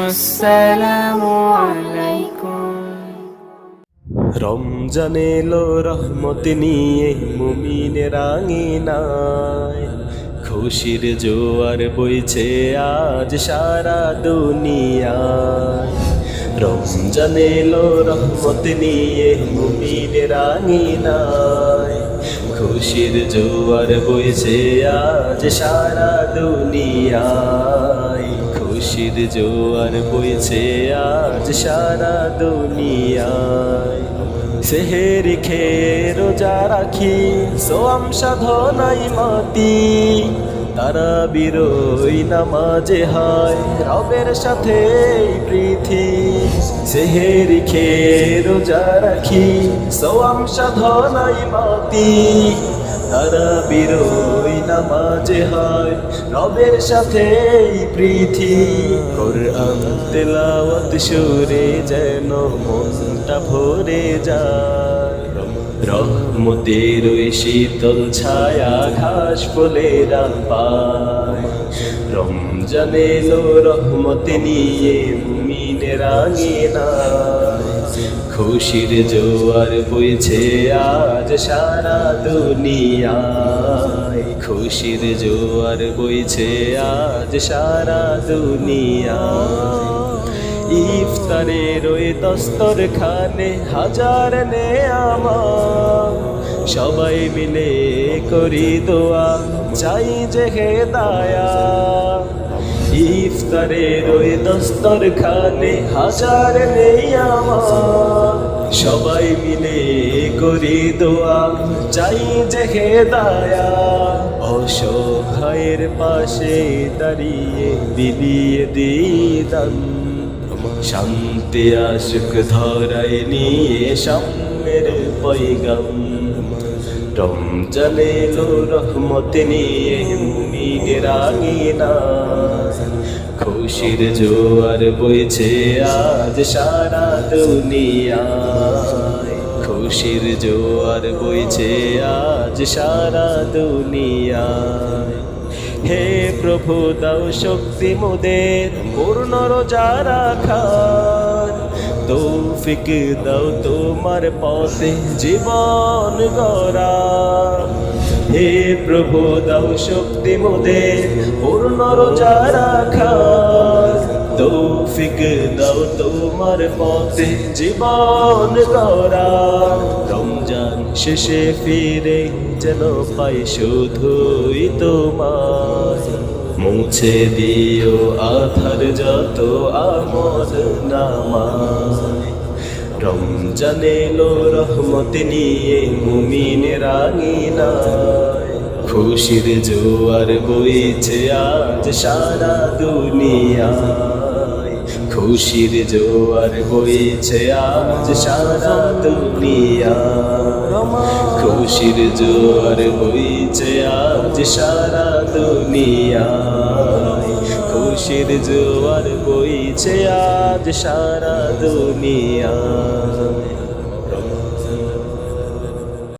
আসসালামু আলাইকুম। রমজান এলো রহমত নিয়ে মুমিনের আঙিনায়, খুশির জোয়ার বইছে আজ সারা দুনিয়ায়। রমজান এলো রহমত নিয়ে মুমিনের আঙিনায়, খুশির জোয়ার বইছে আজ সারা দুনিয়ায়। খুশির জোয়ার বইছে আজ সারা দুনিয়ায়। সেহেরি খেয়ে রোজা রাখি সোয়াম সাধনাই মাতি, তারা বিরোই নামাজে হয় রবের সাথে প্রীতি। সেহেরি খেয়ে রোজা রাখি সোয়াম সাধনাই মাতি, তারা বিরোই নামাজে হয় রবের সাথে প্রীতি। কোরআন তেলাওয়াত সুরে যেন মনটা ভরে যায়, রহমতের ওই শীতল ছায়া ঘাস ফুলেরা পায়। রমজান এলো রহমত নিয়ে মুমিনের আঙিনায়, খুশির জোয়ার বইছে আজ সারা দুনিয়ায়। খুশির জোয়ার বইছে আজ সারা দুনিয়ায়। ইফতারের ওই দস্তরখানে হাজার নেয়ামত, সবাই মিলে করি দোয়া চাই যে হেদায়াত। ইফতারের ওই দস্তরখানে হাজার নেয়ামত, সবাই মিলে করি দোয়া চাই যে হেদায়াত। অসহায়ের পাশে দাঁড়িয়ে বিলিয়ে দিদান, শান্তি আশুক ধরায় নিয়ে সাম্যের পয়গাম। রমজান এলো রহমত নিয়ে মুমিনের আঙিনায়, খুশির জোয়ার বইছে আজ সারা দুনিয়ায়। খুশির জোয়ার বইছে আজ সারা দুনিয়ায়। হে প্রভু দাও শক্তি মোদের পূর্ণ রোজা রাখার, তৌফিক দাও তোমার পথে জীবন গড়ার। হে প্রভু দাও শক্তি মোদের পূর্ণ রোজা রাখার, তৌফিক দাও তোমার পথে জীবন গড়ার। রমজান শেষে ফিরে যেন পাই শুধুই তোমার, মুছে দিও আধার যত আমল নামায়। রমজান এলো রহমত নিয়ে মুমিনের আঙিনায়, খুশির জোয়ার বইছে আজ সারা দুনিয়ায়। খুশির জোয়ার বইছে আজ সারা দুনিয়ায়। খুশির জোয়ার বইছে আজ সারা দুনিয়ায়। খুশির জোয়ার বইছে আজ সারা দুনিয়ায়।